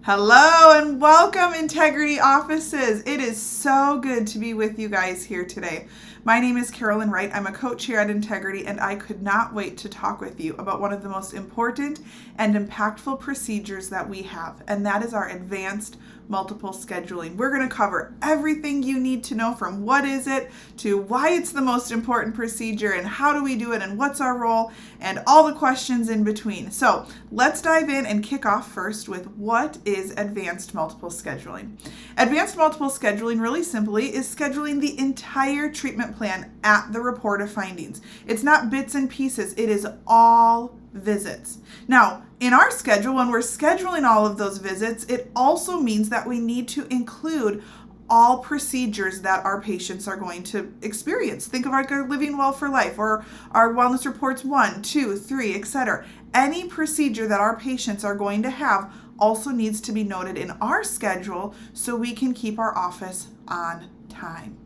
Hello and welcome, Integrity Offices. It is so good to be with you guys here today. My name is Carolyn Wright. I'm a coach here at Integrity, and I could not wait to talk with you about one of the most important and impactful procedures that we have, and that is our advanced multiple scheduling. We're going to cover everything you need to know, from what is it to why it's the most important procedure and how do we do it and what's our role and all the questions in between. So let's dive in and kick off first with what is advanced multiple scheduling. Advanced multiple scheduling, really simply, is scheduling the entire treatment plan at the report of findings. It's not bits and pieces, it is all visits. Now, in our schedule, when we're scheduling all of those visits, it also means that we need to include all procedures that our patients are going to experience. Think of like our Living Well for Life or our wellness reports 1, 2, 3, etc. Any procedure that our patients are going to have also needs to be noted in our schedule so we can keep our office on time.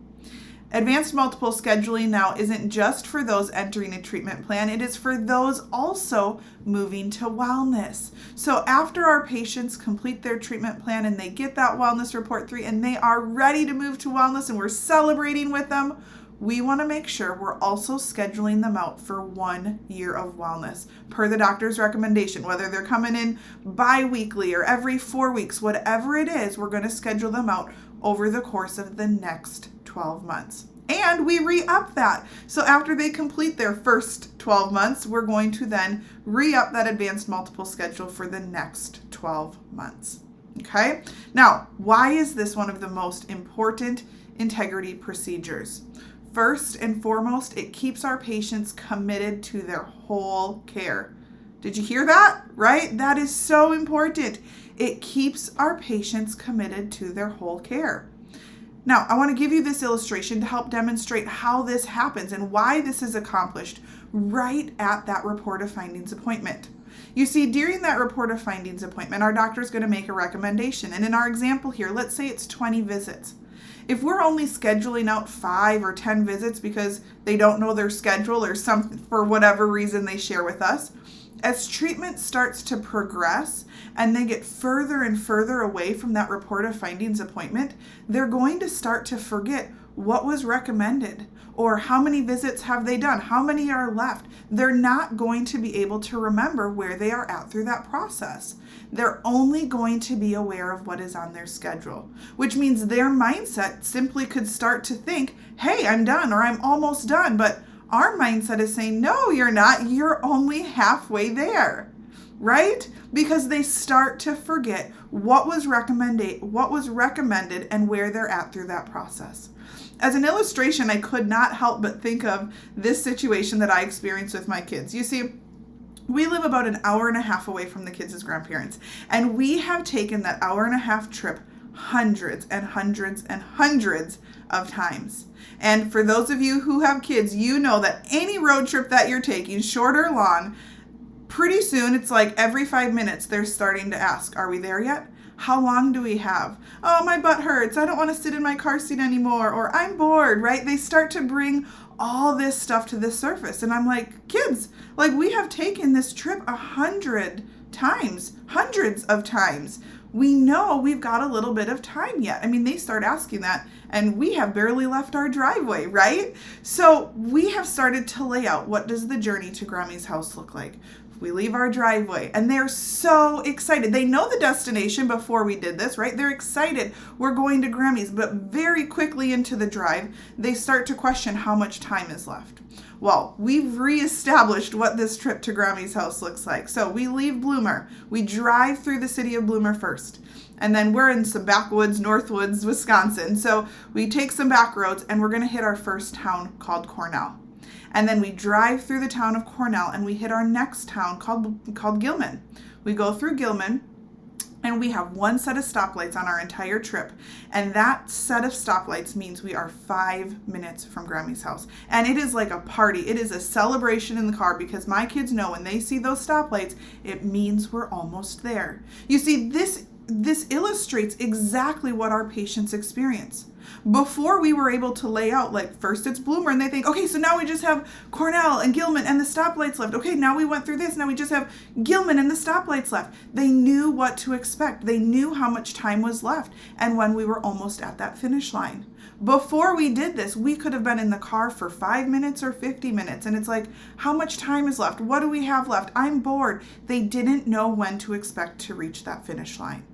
Advanced multiple scheduling now isn't just for those entering a treatment plan, it is for those also moving to wellness. So after our patients complete their treatment plan and they get that wellness report 3 and they are ready to move to wellness and we're celebrating with them, we want to make sure we're also scheduling them out for 1 year of wellness per the doctor's recommendation, whether they're coming in bi-weekly or every 4 weeks, whatever it is, we're going to schedule them out over the course of the next 12 months. And we re-up that. So after they complete their first 12 months, we're going to then re-up that advanced multiple schedule for the next 12 months. Okay? Now, why is this one of the most important integrity procedures? First and foremost, it keeps our patients committed to their whole care. Did you hear that? Right? That is so important. It keeps our patients committed to their whole care. Now, I want to give you this illustration to help demonstrate how this happens and why this is accomplished right at that report of findings appointment. You see, during that report of findings appointment, our doctor is going to make a recommendation. And in our example here, let's say it's 20 visits. If we're only scheduling out 5 or 10 visits because they don't know their schedule or something for whatever reason they share with us, as treatment starts to progress and they get further and further away from that report of findings appointment, they're going to start to forget what was recommended or how many visits have they done, how many are left. They're not going to be able to remember where they are at through that process. They're only going to be aware of what is on their schedule, which means their mindset simply could start to think, hey, I'm done or I'm almost done, but our mindset is saying, no, you're not. You're only halfway there, right? Because they start to forget what was recommended and where they're at through that process. As an illustration, I could not help but think of this situation that I experienced with my kids. You see, we live about an hour and a half away from the kids as grandparents, and we have taken that hour and a half trip hundreds and hundreds and hundreds of times. And for those of you who have kids, you know that any road trip that you're taking, short or long, pretty soon it's like every 5 minutes they're starting to ask, are we there yet? How long do we have? Oh, my butt hurts. I don't want to sit in my car seat anymore. Or I'm bored, right? They start to bring all this stuff to the surface. And I'm like, kids, like we have taken this trip 100 times, hundreds of times. We know we've got a little bit of time yet. I mean, they start asking that and we have barely left our driveway, right? So we have started to lay out, what does the journey to Grammy's house look like? We leave our driveway and they're so excited. They know the destination before we did this, right? They're excited. We're going to Grammy's, but very quickly into the drive, they start to question how much time is left. Well, we've reestablished what this trip to Grammy's house looks like. So we leave Bloomer. We drive through the city of Bloomer first. And then we're in some backwoods, Northwoods, Wisconsin. So we take some back roads and we're going to hit our first town called Cornell. And then we drive through the town of Cornell and we hit our next town called Gilman. We go through Gilman and we have one set of stoplights on our entire trip. And that set of stoplights means we are 5 minutes from Grammy's house. And it is like a party. It is a celebration in the car because my kids know when they see those stoplights, it means we're almost there. You see, this illustrates exactly what our patients experience. Before we were able to lay out, like, first it's Bloomer, and they think, okay, so now we just have Cornell and Gilman and the stoplights left. Okay, now we went through this. Now we just have Gilman and the stoplights left. They knew what to expect. They knew how much time was left and when we were almost at that finish line. Before we did this, we could have been in the car for 5 minutes or 50 minutes. And it's like, how much time is left? What do we have left? I'm bored. They didn't know when to expect to reach that finish line.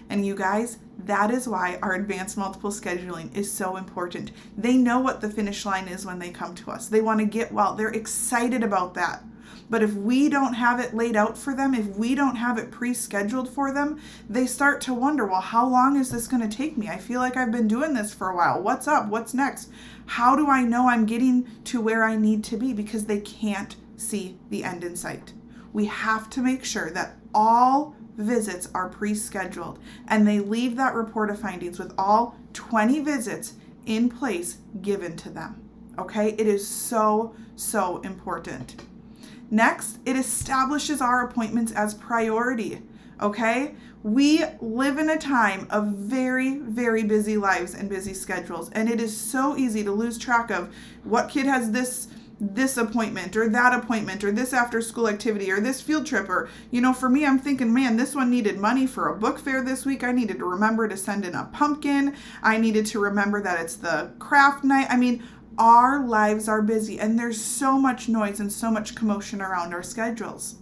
And you guys, that is why our advanced multiple scheduling is so important. They know what the finish line is when they come to us. They want to get well. They're excited about that. But if we don't have it laid out for them, if we don't have it pre-scheduled for them, they start to wonder, well, how long is this going to take me? I feel like I've been doing this for a while. What's up? What's next? How do I know I'm getting to where I need to be? Because they can't see the end in sight. We have to make sure that all visits are pre-scheduled and they leave that report of findings with all 20 visits in place given to them. Okay? It is so, so important. Next, it establishes our appointments as priority. Okay? We live in a time of very, very busy lives and busy schedules, and it is so easy to lose track of what kid has this appointment or that appointment or this after school activity or this field trip. Or, for me, I'm thinking, man, this one needed money for a book fair this week. I needed to remember to send in a pumpkin. I needed to remember that it's the craft night. I mean, our lives are busy and there's so much noise and so much commotion around our schedules.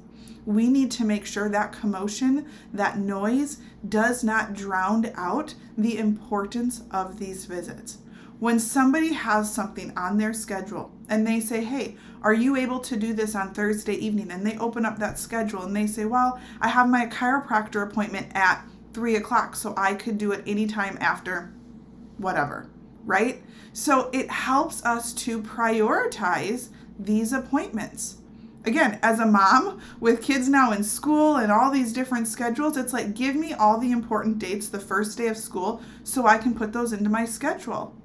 We need to make sure that commotion, that noise does not drown out the importance of these visits. When somebody has something on their schedule and they say, hey, are you able to do this on Thursday evening? And they open up that schedule and they say, well, I have my chiropractor appointment at 3:00, so I could do it anytime after whatever, right? So it helps us to prioritize these appointments. Again, as a mom with kids now in school and all these different schedules, it's like, give me all the important dates the first day of school so I can put those into my schedule.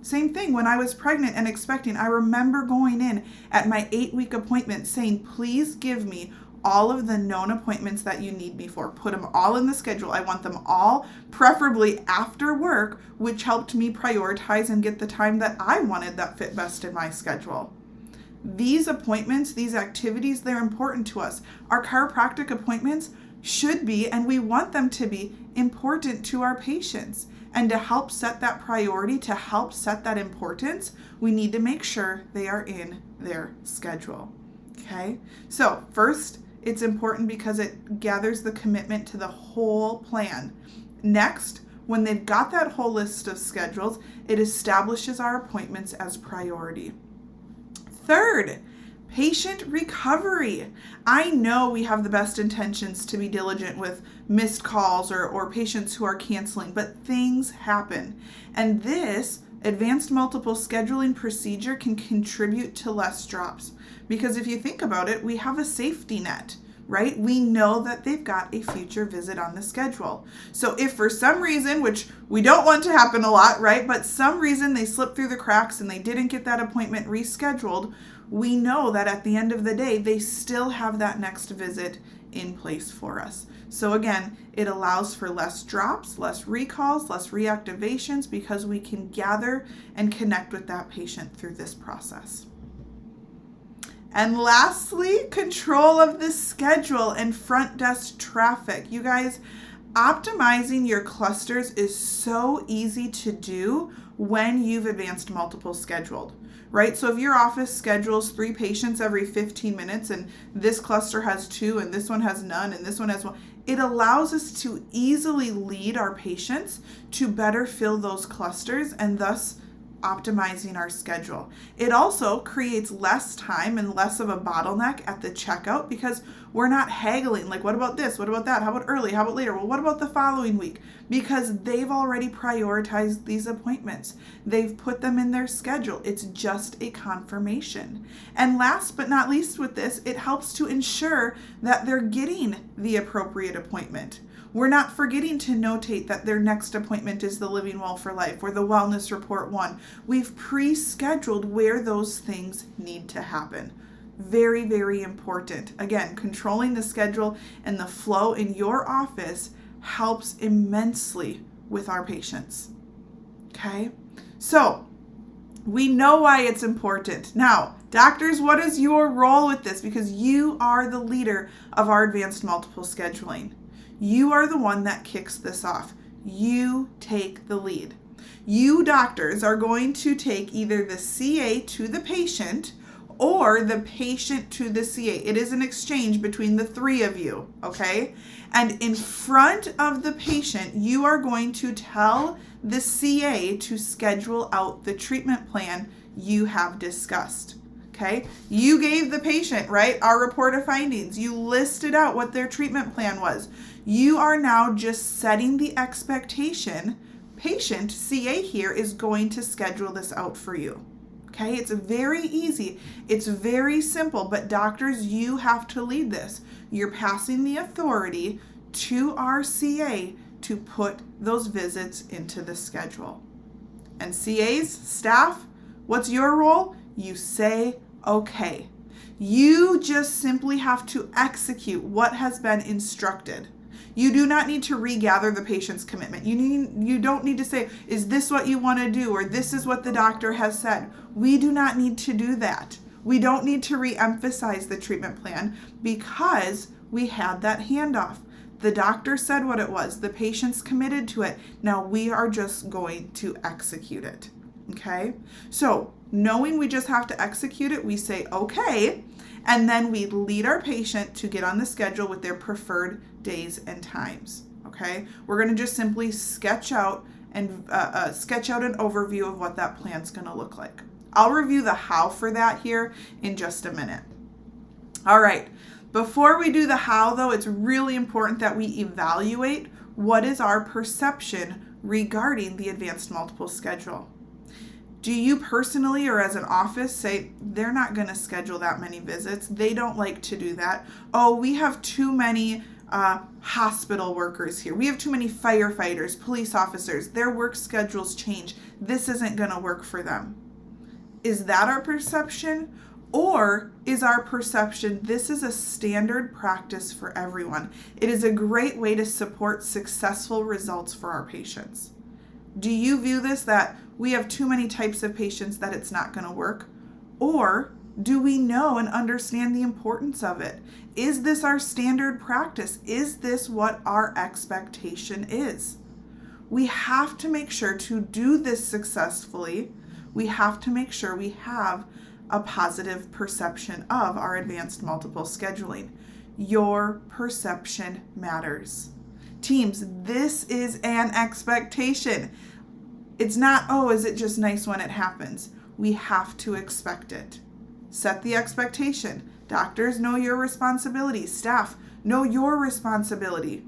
Same thing when I was pregnant and expecting. I remember going in at my 8-week appointment saying, please give me all of the known appointments that you need me for. Put them all in the schedule. I want them all, preferably after work, which helped me prioritize and get the time that I wanted that fit best in my schedule. These appointments, these activities, they're important to us. Our chiropractic appointments should be, and we want them to be, important to our patients. And to help set that priority, to help set that importance, we need to make sure they are in their schedule. Okay? So first, it's important because it gathers the commitment to the whole plan. Next, when they've got that whole list of schedules, it establishes our appointments as priority. Third, patient recovery. I know we have the best intentions to be diligent with missed calls or patients who are canceling, but things happen. And this advanced multiple scheduling procedure can contribute to less drops. Because if you think about it, we have a safety net, right? We know that they've got a future visit on the schedule. So if for some reason, which we don't want to happen a lot, right? But some reason they slipped through the cracks and they didn't get that appointment rescheduled, we know that at the end of the day, they still have that next visit in place for us. So again, it allows for less drops, less recalls, less reactivations because we can gather and connect with that patient through this process. And lastly, control of the schedule and front desk traffic. You guys, optimizing your clusters is so easy to do when you've advanced multiple scheduled, right? So if your office schedules 3 patients every 15 minutes and this cluster has 2 and this one has none and this one has 1, it allows us to easily lead our patients to better fill those clusters and thus optimizing our schedule. It also creates less time and less of a bottleneck at the checkout because we're not haggling. Like, what about this? What about that? How about early? How about later? Well, what about the following week? Because they've already prioritized these appointments. They've put them in their schedule. It's just a confirmation. And last but not least with this, it helps to ensure that they're getting the appropriate appointment. We're not forgetting to notate that their next appointment is the Living Well for Life or the Wellness Report 1. We've pre-scheduled where those things need to happen. Very, very important. Again, controlling the schedule and the flow in your office helps immensely with our patients. Okay? So we know why it's important. Now, doctors, what is your role with this? Because you are the leader of our advanced multiple scheduling. You are the one that kicks this off. You take the lead. You doctors are going to take either the CA to the patient or the patient to the CA. It is an exchange between the three of you, okay? And in front of the patient, you are going to tell the CA to schedule out the treatment plan you have discussed, okay? You gave the patient, right, our report of findings. You listed out what their treatment plan was. You are now just setting the expectation. Patient, CA here, is going to schedule this out for you. Okay, it's very easy. It's very simple, but doctors, you have to lead this. You're passing the authority to our CA to put those visits into the schedule. And CAs, staff, what's your role? You say, okay. You just simply have to execute what has been instructed. You do not need to regather the patient's commitment. You don't need to say, is this what you want to do? Or this is what the doctor has said. We do not need to do that. We don't need to re-emphasize the treatment plan because we had that handoff. The doctor said what it was. The patient's committed to it. Now we are just going to execute it. Okay? So knowing we just have to execute it, we say, okay, and then we lead our patient to get on the schedule with their preferred days and times. Okay, we're going to just simply sketch out an overview of what that plan's going to look like. I'll review the how for that here in just a minute. All right, before we do the how though, it's really important that we evaluate what is our perception regarding the advanced multiple schedule. Do you personally or as an office say, they're not going to schedule that many visits? They don't like to do that. Oh, we have too many hospital workers here. We have too many firefighters, police officers. Their work schedules change. This isn't going to work for them. Is that our perception? Or is our perception, this is a standard practice for everyone? It is a great way to support successful results for our patients. Do you view this that we have too many types of patients that it's not going to work? Or do we know and understand the importance of it? Is this our standard practice? Is this what our expectation is? We have to make sure to do this successfully. We have to make sure we have a positive perception of our advanced multiple scheduling. Your perception matters. Teams, this is an expectation. It's not, oh, is it just nice when it happens? We have to expect it. Set the expectation. Doctors, know your responsibility. Staff, know your responsibility.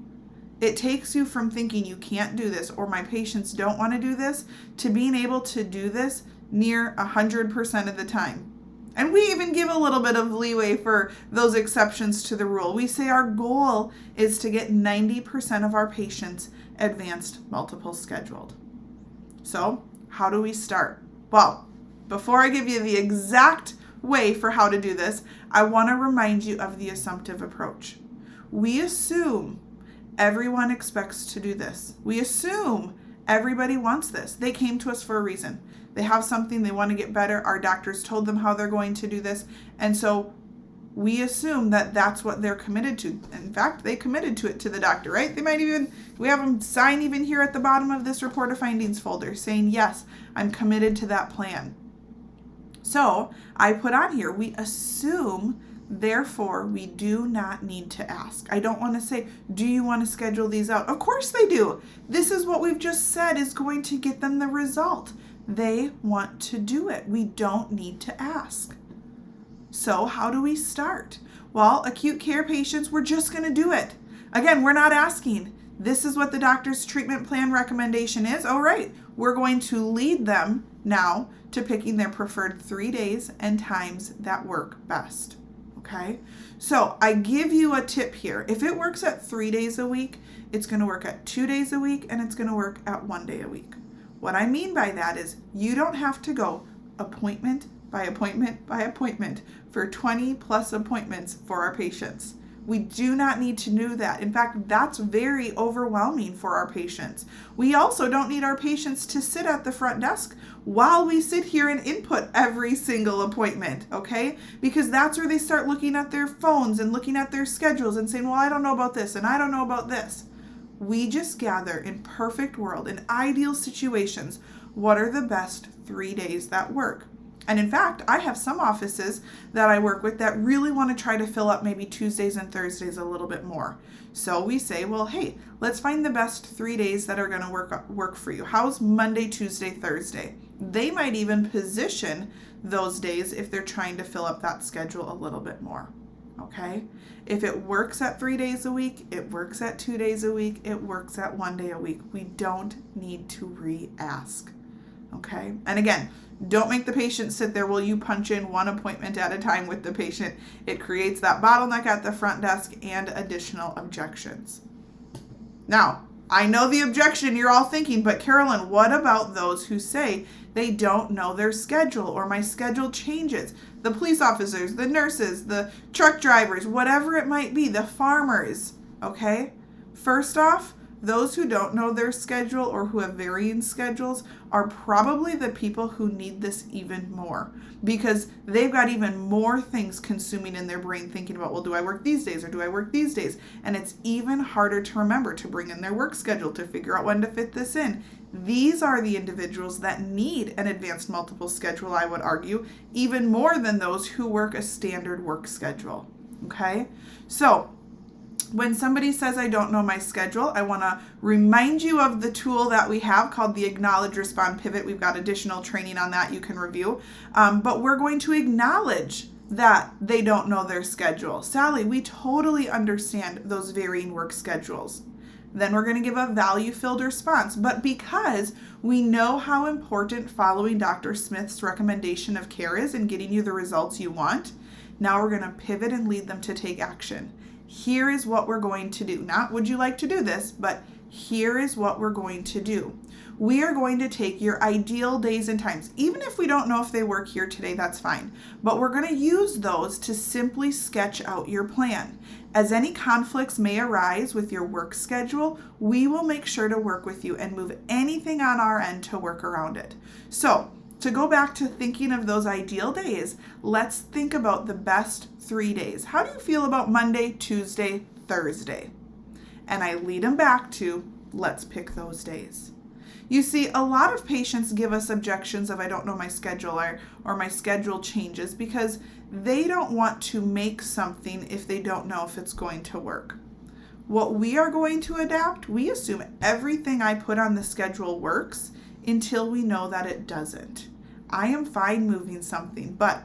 It takes you from thinking you can't do this or my patients don't want to do this to being able to do this near 100% of the time. And we even give a little bit of leeway for those exceptions to the rule. We say our goal is to get 90% of our patients advanced multiple scheduled. So how do we start? Well, before I give you the exact way for how to do this, I want to remind you of the assumptive approach. We assume everyone expects to do this. We assume everybody wants this. They came to us for a reason. They have something, they want to get better. Our doctors told them how they're going to do this. And so we assume that that's what they're committed to. In fact, they committed to it to the doctor, right? They might even, we have them sign even here at the bottom of this report of findings folder saying, yes, I'm committed to that plan. So I put on here, we assume, therefore we do not need to ask. I don't want to say, do you want to schedule these out? Of course they do. This is what we've just said is going to get them the result. They want to do it. We don't need to ask. So how do we start? Well, acute care patients, we're just going to do it. Again, we're not asking. This is what the doctor's treatment plan recommendation is. All right, we're going to lead them now to picking their preferred 3 days and times that work best. Okay, so I give you a tip here. If it works at 3 days a week, it's going to work at 2 days a week, and it's going to work at 1 day a week. What I mean by that is you don't have to go appointment by appointment by appointment for 20 plus appointments for our patients. We do not need to do that. In fact, that's very overwhelming for our patients. We also don't need our patients to sit at the front desk while we sit here and input every single appointment, okay? Because that's where they start looking at their phones and looking at their schedules and saying, well, I don't know about this and I don't know about this. We just gather in perfect world, in ideal situations, what are the best 3 days that work. And in fact, I have some offices that I work with that really want to try to fill up maybe Tuesdays and Thursdays a little bit more. So we say, well, hey, let's find the best 3 days that are going to work for you. How's Monday, Tuesday, Thursday? They might even position those days if they're trying to fill up that schedule a little bit more. Okay? If it works at 3 days a week, it works at 2 days a week, it works at 1 day a week. We don't need to re-ask. Okay? And again, don't make the patient sit there while you punch in one appointment at a time with the patient. It creates that bottleneck at the front desk and additional objections. Now, I know the objection you're all thinking, but Carolyn, what about those who say they don't know their schedule or my schedule changes? The police officers, the nurses, the truck drivers, whatever it might be, the farmers, okay? First off, those who don't know their schedule or who have varying schedules are probably the people who need this even more because they've got even more things consuming in their brain thinking about, well, do I work these days or do I work these days? And it's even harder to remember to bring in their work schedule to figure out when to fit this in. These are the individuals that need an advanced multiple schedule, I would argue, even more than those who work a standard work schedule. Okay? So, when somebody says, I don't know my schedule, I want to remind you of the tool that we have called the Acknowledge, Respond, Pivot. We've got additional training on that you can review. But we're going to acknowledge that they don't know their schedule. Sally, we totally understand those varying work schedules. Then we're going to give a value-filled response. But because we know how important following Dr. Smith's recommendation of care is in getting you the results you want, now we're going to pivot and lead them to take action. Here is what we're going to do. Not would you like to do this, but here is what we're going to do. We are going to take your ideal days and times. Even if we don't know if they work here today, that's fine. But we're going to use those to simply sketch out your plan. As any conflicts may arise with your work schedule, we will make sure to work with you and move anything on our end to work around it. So, to go back to thinking of those ideal days, let's think about the best 3 days. How do you feel about Monday, Tuesday, Thursday? And I lead them back to, let's pick those days. You see, a lot of patients give us objections of I don't know my schedule or my schedule changes because they don't want to make something if they don't know if it's going to work. What we are going to adapt, we assume everything I put on the schedule works until we know that it doesn't. I am fine moving something, but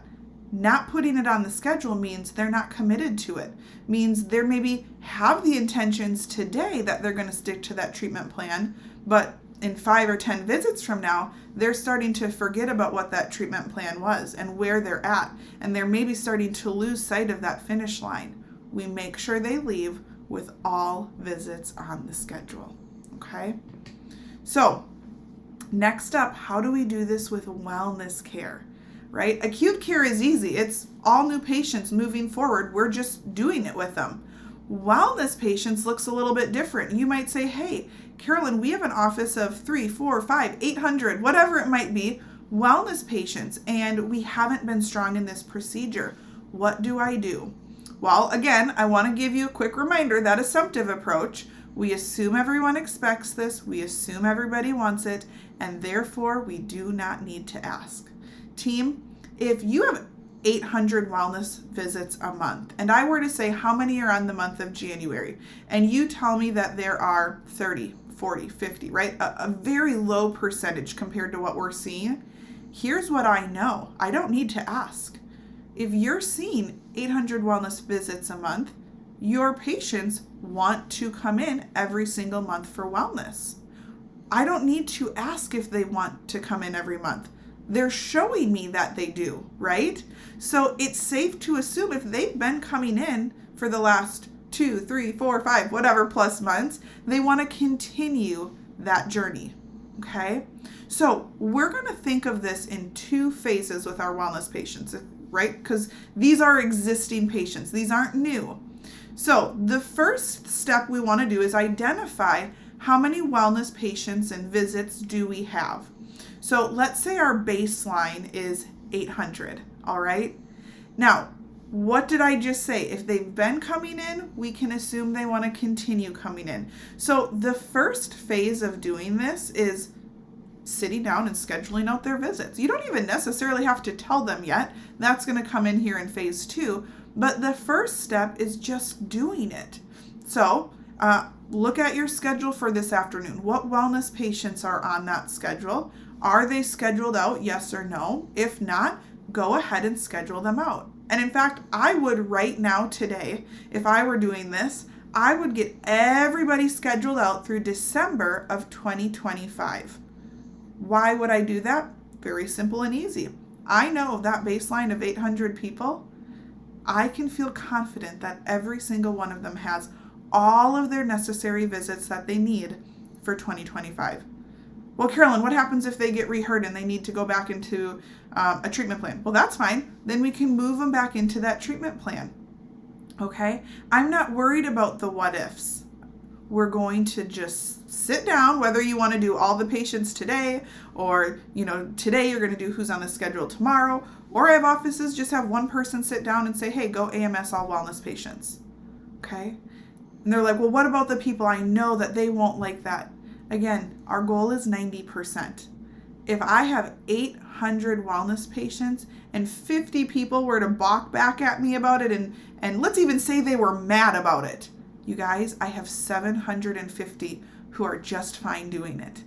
not putting it on the schedule means they're not committed to it. Means they maybe have the intentions today that they're going to stick to that treatment plan, but in 5 or 10 visits from now, they're starting to forget about what that treatment plan was and where they're at, and they're maybe starting to lose sight of that finish line. We make sure they leave with all visits on the schedule, okay? So, next up, how do we do this with wellness care, right? Acute care is easy. It's all new patients moving forward. We're just doing it with them. Wellness patients looks a little bit different. You might say, hey, Carolyn, we have an office of 3, 4, 5, 800, whatever it might be, wellness patients, and we haven't been strong in this procedure. What do I do? Well, again, I want to give you a quick reminder, that assumptive approach. We assume everyone expects this, we assume everybody wants it, and therefore we do not need to ask. Team, if you have 800 wellness visits a month, and I were to say how many are on the month of January, and you tell me that there are 30, 40, 50, right? A very low percentage compared to what we're seeing. Here's what I know. I don't need to ask. If you're seeing 800 wellness visits a month, your patients want to come in every single month for wellness. I don't need to ask if they want to come in every month. They're showing me that they do, right? So it's safe to assume if they've been coming in for the last 2, 3, 4, 5, whatever plus months, they want to continue that journey, okay? So we're going to think of this in 2 phases with our wellness patients, right? Because these are existing patients. These aren't new. So the first step we want to do is identify how many wellness patients and visits do we have. So let's say our baseline is 800, all right? Now, what did I just say? If they've been coming in, we can assume they want to continue coming in. So the first phase of doing this is sitting down and scheduling out their visits. You don't even necessarily have to tell them yet. That's going to come in here in phase 2. But the first step is just doing it. So look at your schedule for this afternoon. What wellness patients are on that schedule? Are they scheduled out? Yes or no? If not, go ahead and schedule them out. And in fact, I would right now today, if I were doing this, I would get everybody scheduled out through December of 2025. Why would I do that? Very simple and easy. I know that baseline of 800 people, I can feel confident that every single one of them has all of their necessary visits that they need for 2025. Well, Carolyn, what happens if they get reheard and they need to go back into a treatment plan? Well, that's fine. Then we can move them back into that treatment plan. Okay? I'm not worried about the what ifs. We're going to just sit down, whether you want to do all the patients today, or, today you're going to do who's on the schedule tomorrow, or I have offices just have one person sit down and say, hey, go AMS all wellness patients. Okay? And they're like, well, what about the people I know that they won't like that? Again, our goal is 90%. If I have 800 wellness patients and 50 people were to balk back at me about it, and let's even say they were mad about it, you guys, I have 750 who are just fine doing it.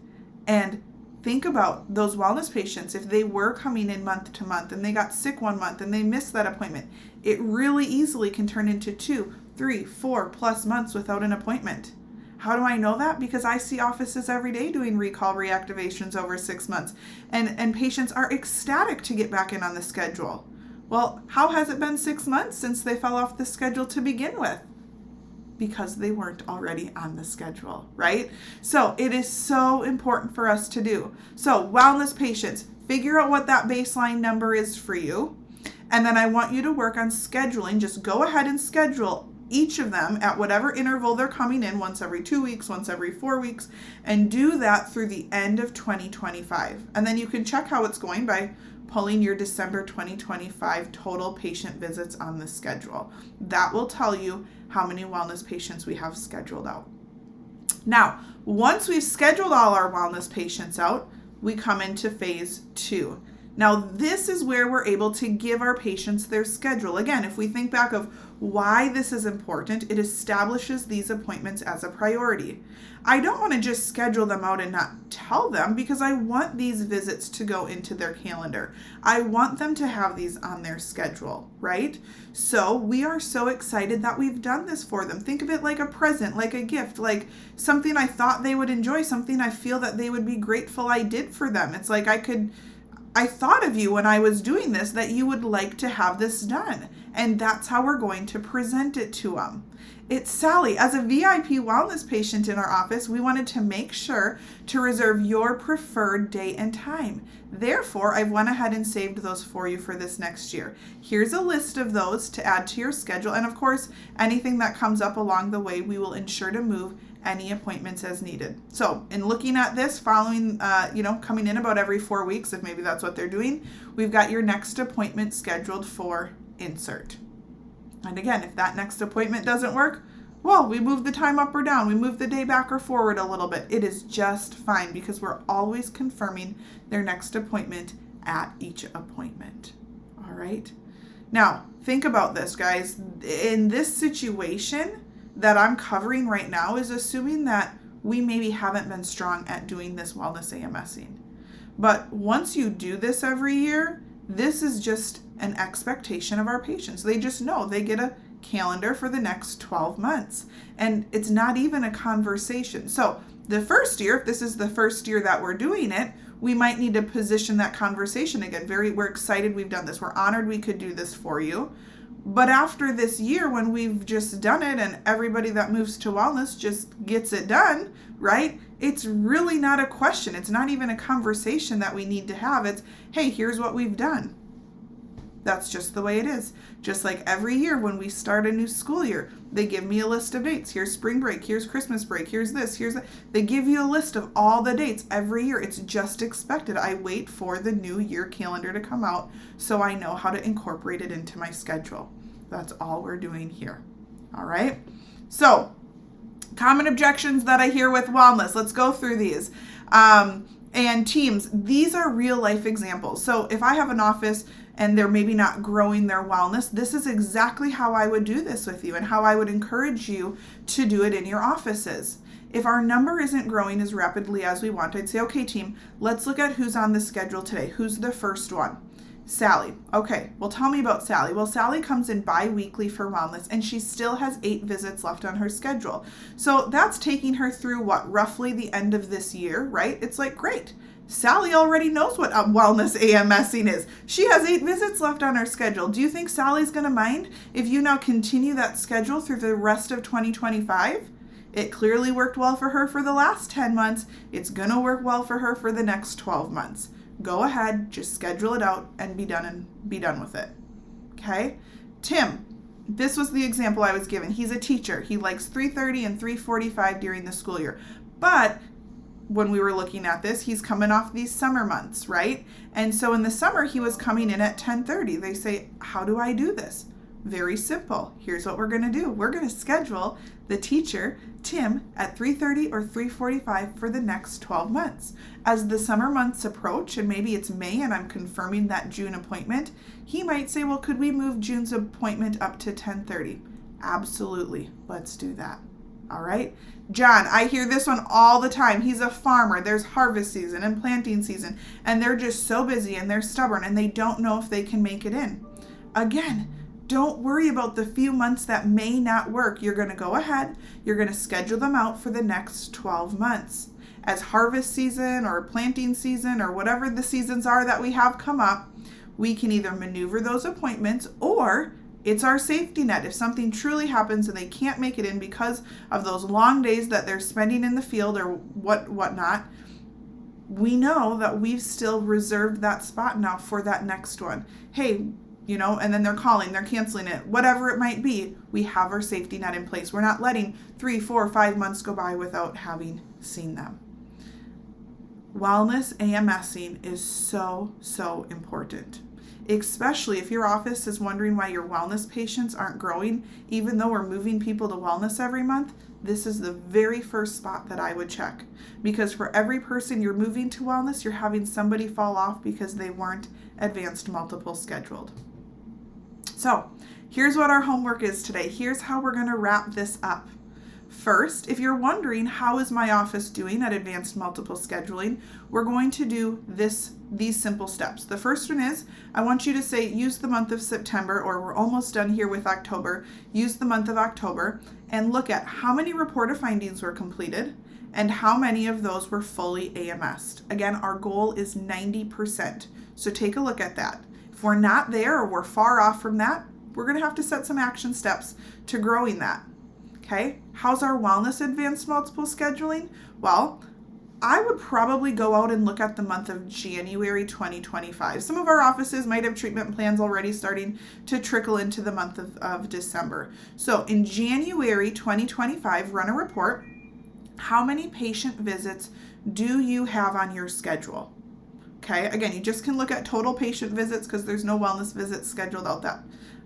And think about those wellness patients. If they were coming in month to month and they got sick one month and they missed that appointment, it really easily can turn into 2, 3, 4+ months without an appointment. How do I know that? Because I see offices every day doing recall reactivations over 6 months, and patients are ecstatic to get back in on the schedule. Well, how has it been 6 months since they fell off the schedule to begin with? Because they weren't already on the schedule, right? So it is so important for us to do. So wellness patients, figure out what that baseline number is for you. And then I want you to work on scheduling. Just go ahead and schedule each of them at whatever interval they're coming in, once every 2 weeks, once every 4 weeks, and do that through the end of 2025. And then you can check how it's going by pulling your December 2025 total patient visits on the schedule. That will tell you how many wellness patients we have scheduled out. Now, once we've scheduled all our wellness patients out, we come into phase 2. Now, this is where we're able to give our patients their schedule. Again, if we think back of why this is important, it establishes these appointments as a priority. I don't want to just schedule them out and not tell them, because I want these visits to go into their calendar. I want them to have these on their schedule, right? So we are so excited that we've done this for them. Think of it like a present, like a gift, like something I thought they would enjoy, something I feel that they would be grateful I did for them. It's like I thought of you when I was doing this, that you would like to have this done. And that's how we're going to present it to them. It's Sally. As a VIP wellness patient in our office, we wanted to make sure to reserve your preferred date and time. Therefore, I've went ahead and saved those for you for this next year. Here's a list of those to add to your schedule. And of course, anything that comes up along the way, we will ensure to move any appointments as needed. So in looking at this, following, coming in about every 4 weeks, if maybe that's what they're doing, we've got your next appointment scheduled for insert. And again, if that next appointment doesn't work, well, we move the time up or down. We move the day back or forward a little bit. It is just fine, because we're always confirming their next appointment at each appointment. All right. Now, think about this, guys. In this situation that I'm covering right now is assuming that we maybe haven't been strong at doing this wellness AMSing. But once you do this every year, this is just an expectation of our patients. They just know they get a calendar for the next 12 months. And it's not even a conversation. So the first year, if this is the first year that we're doing it, we might need to position that conversation again. We're excited we've done this. We're honored we could do this for you. But after this year, when we've just done it and everybody that moves to wellness just gets it done, right? It's really not a question. It's not even a conversation that we need to have. It's, hey, here's what we've done. That's just the way it is. Just like every year when we start a new school year, they give me a list of dates. Here's spring break, here's Christmas break, here's this, here's that. They give you a list of all the dates every year. It's just expected. I wait for the new year calendar to come out so I know how to incorporate it into my schedule. That's all we're doing here. All right. So, common objections that I hear with wellness. Let's go through these. And teams, these are real life examples. So if I have an office and they're maybe not growing their wellness, this is exactly how I would do this with you and how I would encourage you to do it in your offices. If our number isn't growing as rapidly as we want, I'd say, okay, team, let's look at who's on the schedule today. Who's the first one? Sally. Okay, well, tell me about Sally. Well, Sally comes in bi-weekly for wellness, and she still has 8 visits left on her schedule. So that's taking her through what, roughly the end of this year, right? It's like, great. Sally already knows what wellness AMSing is. She has 8 visits left on her schedule. Do you think Sally's going to mind if you now continue that schedule through the rest of 2025? It clearly worked well for her for the last 10 months. It's going to work well for her for the next 12 months. Go ahead, just schedule it out and be done with it. Okay? Tim, this was the example I was given. He's a teacher. He likes 3:30 and 3:45 during the school year. But when we were looking at this, he's coming off these summer months, right? And so in the summer, he was coming in at 10:30. They say, how do I do this? Very simple. Here's what we're going to do. We're going to schedule the teacher, Tim, at 3:30 or 3:45 for the next 12 months. As the summer months approach, and maybe it's May and I'm confirming that June appointment, he might say, well, could we move June's appointment up to 10:30? Absolutely. Let's do that. All right. John, I hear this one all the time. He's a farmer. There's harvest season and planting season, and they're just so busy and they're stubborn and they don't know if they can make it in. Again, don't worry about the few months that may not work. You're going to go ahead. You're going to schedule them out for the next 12 months. As harvest season or planting season or whatever the seasons are that we have come up, we can either maneuver those appointments or it's our safety net. If something truly happens and they can't make it in because of those long days that they're spending in the field or whatnot, we know that we've still reserved that spot now for that next one. Hey, and then they're calling, they're canceling it, whatever it might be, we have our safety net in place. We're not letting 3, 4, 5 months go by without having seen them. Wellness AMSing is so, so important, especially if your office is wondering why your wellness patients aren't growing, even though we're moving people to wellness every month. This is the very first spot that I would check, because for every person you're moving to wellness, you're having somebody fall off because they weren't advanced multiple scheduled. So here's what our homework is today. Here's how we're going to wrap this up. First, if you're wondering how is my office doing at advanced multiple scheduling, we're going to do these simple steps. The first one is I want you to say use the month of September, or we're almost done here with October. Use the month of October and look at how many reported findings were completed and how many of those were fully AMS'd. Again, our goal is 90%. So take a look at that. If we're not there or we're far off from that, we're going to have to set some action steps to growing that. Okay, how's our wellness advanced multiple scheduling? Well, I would probably go out and look at the month of January 2025. Some of our offices might have treatment plans already starting to trickle into the month of December. So in January 2025, run a report. How many patient visits do you have on your schedule? Okay, again, you just can look at total patient visits because there's no wellness visits scheduled out that,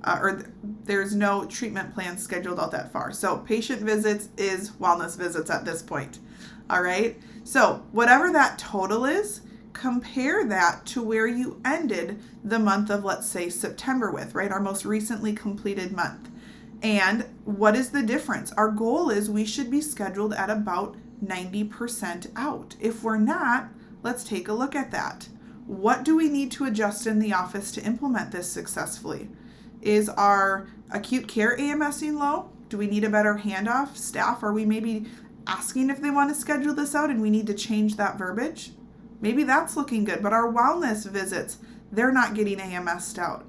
or there's no treatment plan scheduled out that far. So patient visits is wellness visits at this point. All right, so whatever that total is, compare that to where you ended the month of, let's say, September with, right? Our most recently completed month. And what is the difference? Our goal is we should be scheduled at about 90% out. If we're not, let's take a look at that. What do we need to adjust in the office to implement this successfully? Is our acute care AMSing low? Do we need a better handoff staff? Are we maybe asking if they want to schedule this out and we need to change that verbiage? Maybe that's looking good, but our wellness visits, they're not getting AMS'd out.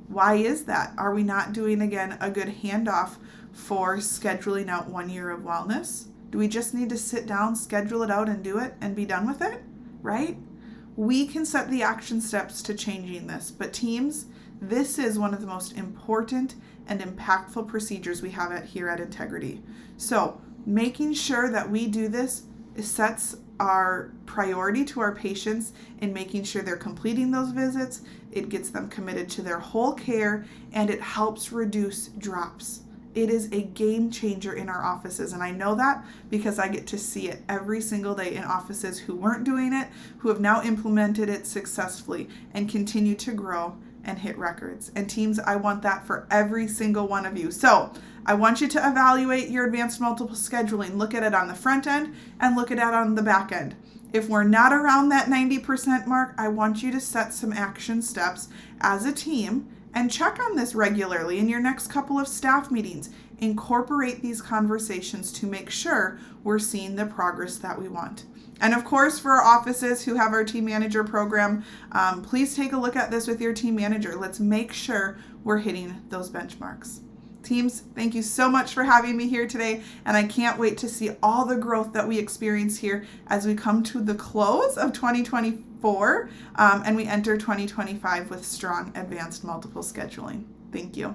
Why is that? Are we not doing, again, a good handoff for scheduling out 1 year of wellness? Do we just need to sit down, schedule it out, and do it and be done with it, right? We can set the action steps to changing this, but teams, This is one of the most important and impactful procedures we have here at Integrity. So making sure that we do this sets our priority to our patients in making sure they're completing those visits. It gets them committed to their whole care, and it helps reduce drops. It is a game changer in our offices, and I know that because I get to see it every single day in offices who weren't doing it, who have now implemented it successfully and continue to grow and hit records. And teams, I want that for every single one of you. So I want you to evaluate your advanced multiple scheduling. Look at it on the front end and look at it on the back end. If we're not around that 90% mark, I want you to set some action steps as a team and check on this regularly in your next couple of staff meetings. Incorporate these conversations to make sure we're seeing the progress that we want. And of course, for our offices who have our team manager program, please take a look at this with your team manager. Let's make sure we're hitting those benchmarks. Teams, thank you so much for having me here today, and I can't wait to see all the growth that we experience here as we come to the close of 2024 and we enter 2025 with strong advanced multiple scheduling. Thank you.